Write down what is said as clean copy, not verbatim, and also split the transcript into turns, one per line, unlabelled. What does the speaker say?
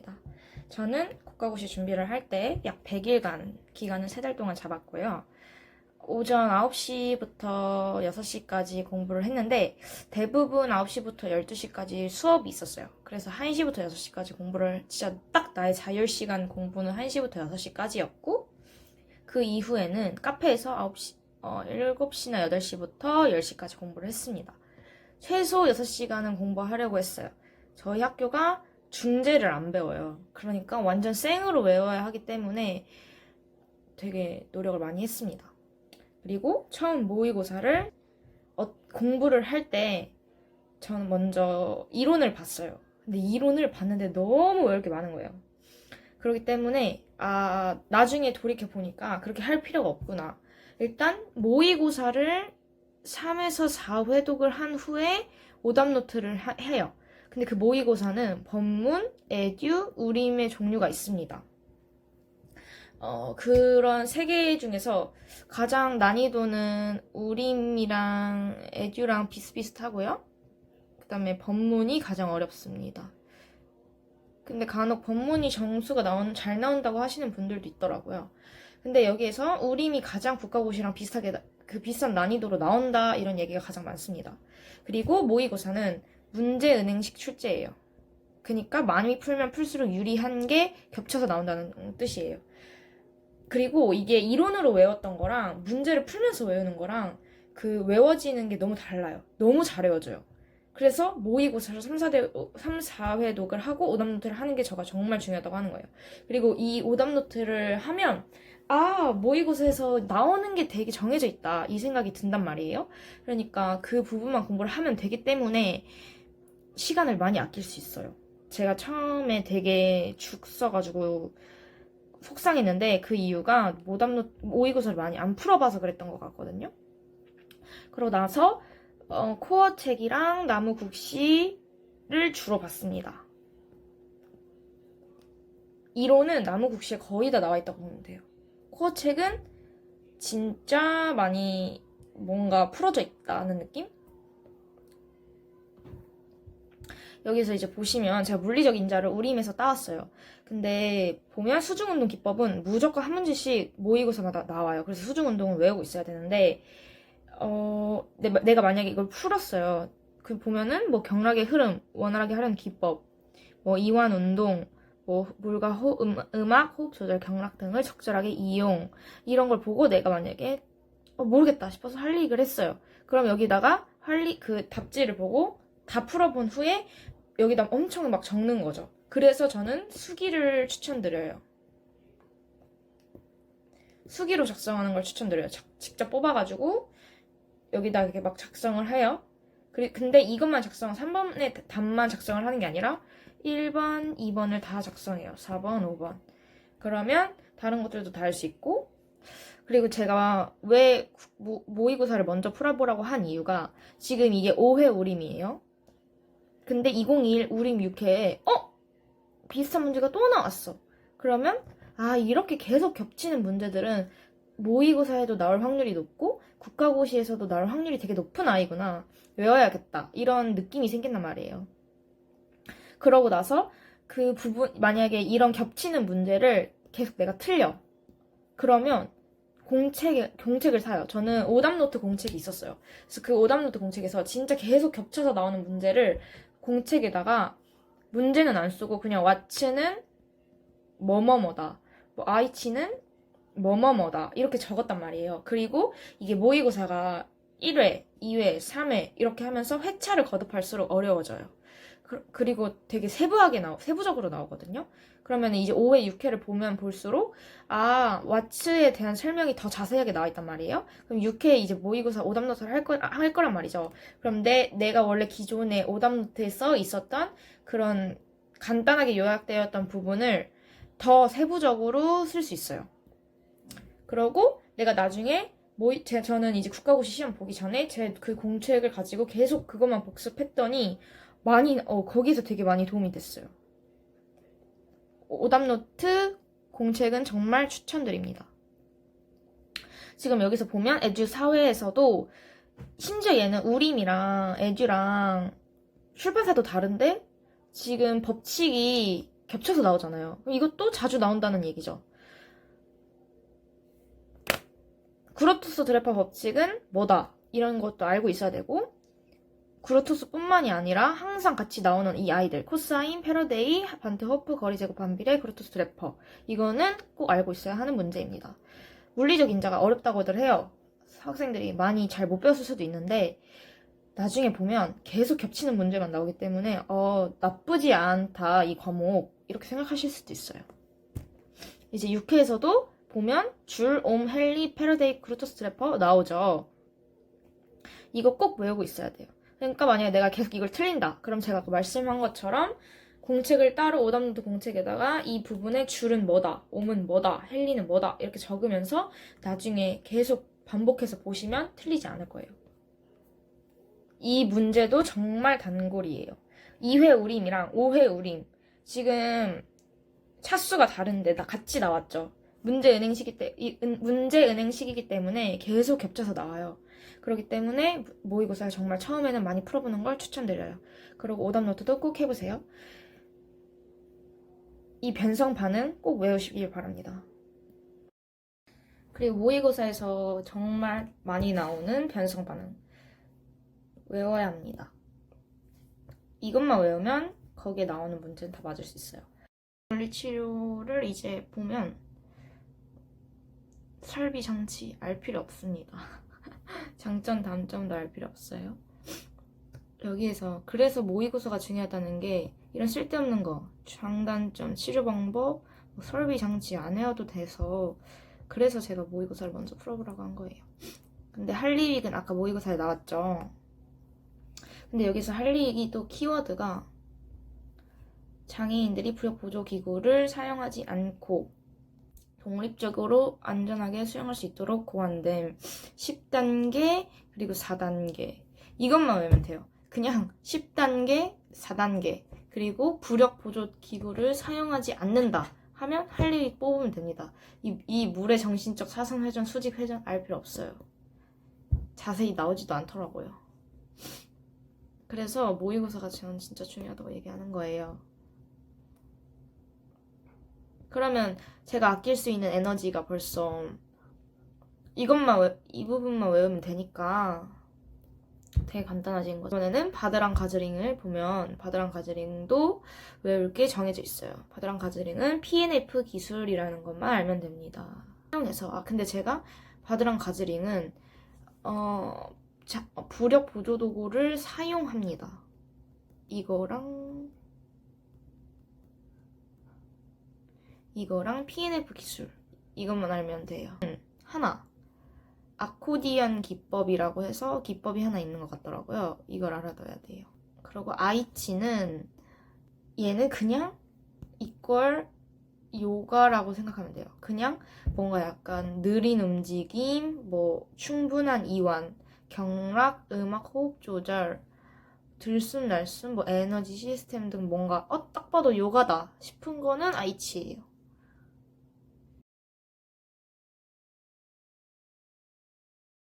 하겠습니다. 저는 국가고시 준비를 할 때 약 100일간 기간을 3달 동안 잡았고요. 오전 9시부터 6시까지 공부를 했는데 대부분 9시부터 12시까지 수업이 있었어요. 그래서 1시부터 6시까지 공부를 진짜 딱 나의 자율시간 공부는 1시부터 6시까지였고 그 이후에는 카페에서 7시나 8시부터 10시까지 공부를 했습니다. 최소 6시간은 공부하려고 했어요. 저희 학교가 중재를 안 배워요. 그러니까 완전 생으로 외워야 하기 때문에 되게 노력을 많이 했습니다. 그리고 처음 모의고사를 공부를 할 때 저는 먼저 이론을 봤어요. 근데 이론을 봤는데 너무 외울 게 많은 거예요. 그렇기 때문에 나중에 돌이켜 보니까 그렇게 할 필요가 없구나. 일단 모의고사를 3에서 4회독을 한 후에 오답 노트를 해요. 근데 그 모의고사는 법문, 에듀, 우림의 종류가 있습니다. 그런 세 개 중에서 가장 난이도는 우림이랑 에듀랑 비슷비슷하고요. 그 다음에 법문이 가장 어렵습니다. 근데 간혹 법문이 점수가 잘 나온다고 하시는 분들도 있더라고요. 근데 여기에서 우림이 가장 국가고시랑 비슷하게 비슷한 난이도로 나온다 이런 얘기가 가장 많습니다. 그리고 모의고사는 문제은행식 출제예요. 그러니까 많이 풀면 풀수록 유리한 게 겹쳐서 나온다는 뜻이에요. 그리고 이게 이론으로 외웠던 거랑 문제를 풀면서 외우는 거랑 그 외워지는 게 너무 달라요. 너무 잘 외워져요. 그래서 모의고사를 3, 4회독을 하고 오답노트를 하는 게 저가 정말 중요하다고 하는 거예요. 그리고 이 오답노트를 하면 모의고사에서 나오는 게 되게 정해져 있다 이 생각이 든단 말이에요. 그러니까 그 부분만 공부를 하면 되기 때문에 시간을 많이 아낄 수 있어요. 제가 처음에 되게 죽 써가지고 속상했는데 그 이유가 모의고사를 많이 안 풀어봐서 그랬던 것 같거든요. 그러고 나서 코어 책이랑 나무국시를 주로 봤습니다. 이론은 나무국시에 거의 다 나와 있다고 보면 돼요. 코어 책은 진짜 많이 뭔가 풀어져 있다는 느낌? 여기서 이제 보시면 제가 물리적 인자를 우림에서 따왔어요. 근데 보면 수중운동 기법은 무조건 한 문제씩 모의고사마다 나와요. 그래서 수중운동을 외우고 있어야 되는데 내가 만약에 이걸 풀었어요. 그 보면은 뭐 경락의 흐름, 원활하게 하려는 기법, 뭐 이완 운동, 뭐 물과 음악, 호흡 조절, 경락 등을 적절하게 이용 이런 걸 보고 내가 만약에 모르겠다 싶어서 할릭을 했어요. 그럼 여기다가 그 답지를 보고 다 풀어본 후에 여기다 엄청 막 적는 거죠. 그래서 저는 수기를 추천드려요. 수기로 작성하는 걸 추천드려요. 직접 뽑아가지고 여기다 이렇게 막 작성을 해요. 근데 이것만 3번의 답만 작성을 하는 게 아니라 1번, 2번을 다 작성해요. 4번, 5번. 그러면 다른 것들도 다 할 수 있고 그리고 제가 왜 모의고사를 먼저 풀어보라고 한 이유가 지금 이게 5회 우림이에요. 근데 2021 우림 6회에 비슷한 문제가 또 나왔어. 그러면 이렇게 계속 겹치는 문제들은 모의고사에도 나올 확률이 높고 국가고시에서도 나올 확률이 되게 높은 아이구나. 외워야겠다. 이런 느낌이 생긴단 말이에요. 그러고 나서 그 부분 만약에 이런 겹치는 문제를 계속 내가 틀려. 그러면 공책을 사요. 저는 오답노트 공책이 있었어요. 그래서 그 오답노트 공책에서 진짜 계속 겹쳐서 나오는 문제를 공책에다가 문제는 안 쓰고 그냥 왓츠는 뭐뭐뭐다. 뭐 아이치는 뭐뭐뭐다. 이렇게 적었단 말이에요. 그리고 이게 모의고사가 1회, 2회, 3회 이렇게 하면서 회차를 거듭할수록 어려워져요. 그리고 되게 세부적으로 나오거든요. 그러면 이제 5회, 6회를 보면 볼수록 왓츠에 대한 설명이 더 자세하게 나와 있단 말이에요. 그럼 6회 이제 모의고사 오답노트를 할 거란 말이죠. 그럼 내가 원래 기존에 오답노트에 써 있었던 그런 간단하게 요약되었던 부분을 더 세부적으로 쓸 수 있어요. 그러고 내가 나중에 저는 이제 국가고시 시험 보기 전에 제 그 공책을 가지고 계속 그것만 복습했더니 거기서 되게 많이 도움이 됐어요. 오답노트 공책은 정말 추천드립니다. 지금 여기서 보면 에듀 4회에서도 심지어 얘는 우림이랑 에듀랑 출판사도 다른데 지금 법칙이 겹쳐서 나오잖아요. 이것도 자주 나온다는 얘기죠. 구로투스 드레퍼 법칙은 뭐다? 이런 것도 알고 있어야 되고, 구로투스뿐만이 아니라 항상 같이 나오는 이 아이들, 코사인, 패러데이, 반트 호프, 거리 제곱 반비례, 구로투스 드레퍼. 이거는 꼭 알고 있어야 하는 문제입니다. 물리적 인자가 어렵다고들 해요. 학생들이 많이 잘 못 배웠을 수도 있는데, 나중에 보면 계속 겹치는 문제만 나오기 때문에 나쁘지 않다 이 과목 이렇게 생각하실 수도 있어요. 이제 6회에서도 보면 줄, 옴, 헨리, 패러데이, 구로투스 드레퍼 나오죠. 이거 꼭 외우고 있어야 돼요. 그러니까 만약에 내가 계속 이걸 틀린다. 그럼 제가 아까 말씀한 것처럼 공책을 따로 오답노트 공책에다가 이 부분의 줄은 뭐다, 옴은 뭐다, 헨리는 뭐다 이렇게 적으면서 나중에 계속 반복해서 보시면 틀리지 않을 거예요. 이 문제도 정말 단골이에요. 2회 우림이랑 5회 우림. 지금 차수가 다른데 같이 나왔죠. 문제 은행 시기이기 때문에 계속 겹쳐서 나와요. 그렇기 때문에 모의고사를 정말 처음에는 많이 풀어보는 걸 추천드려요. 그리고 오답 노트도 꼭 해보세요. 이 변성 반응 꼭 외우시길 바랍니다. 그리고 모의고사에서 정말 많이 나오는 변성 반응. 외워야 합니다. 이것만 외우면 거기에 나오는 문제는 다 맞을 수 있어요. 물리치료를 이제 보면 설비 장치 알 필요 없습니다. 장점 단점도 알 필요 없어요. 여기에서 그래서 모의고사가 중요하다는 게 이런 쓸데없는 거 장단점, 치료 방법, 설비 장치 안 외워도 돼서 그래서 제가 모의고사를 먼저 풀어보라고 한 거예요. 근데 할리윅은 아까 모의고사에 나왔죠. 근데 여기서 할리윅이 또 키워드가 장애인들이 부력 보조 기구를 사용하지 않고 독립적으로 안전하게 수영할 수 있도록 고안됨. 10단계 그리고 4단계 이것만 외우면 돼요. 그냥 10단계, 4단계 그리고 부력 보조 기구를 사용하지 않는다 하면 할리윅 뽑으면 됩니다. 이 물의 정신적 사선 회전, 수직 회전 알 필요 없어요. 자세히 나오지도 않더라고요. 그래서 모의고사가 저는 진짜 중요하다고 얘기하는 거예요. 그러면 제가 아낄 수 있는 에너지가 벌써 이 부분만 외우면 되니까 되게 간단해진 거죠. 이번에는 바드랑 가즈링을 보면 바드랑 가즈링도 외울 게 정해져 있어요. 바드랑 가즈링은 PNF 기술이라는 것만 알면 됩니다. 사용해서 근데 제가 바드랑 가즈링은 부력 보조 도구를 사용합니다. 이거랑 PNF 기술 이것만 알면 돼요. 하나 아코디언 기법이라고 해서 기법이 하나 있는 것 같더라고요. 이걸 알아둬야 돼요. 그리고 아이치는 얘는 그냥 이걸 요가라고 생각하면 돼요. 그냥 뭔가 약간 느린 움직임, 충분한 이완, 경락, 음악, 호흡 조절, 들숨, 날숨, 에너지 시스템 등 뭔가 딱 봐도 요가다 싶은 거는 아이치예요.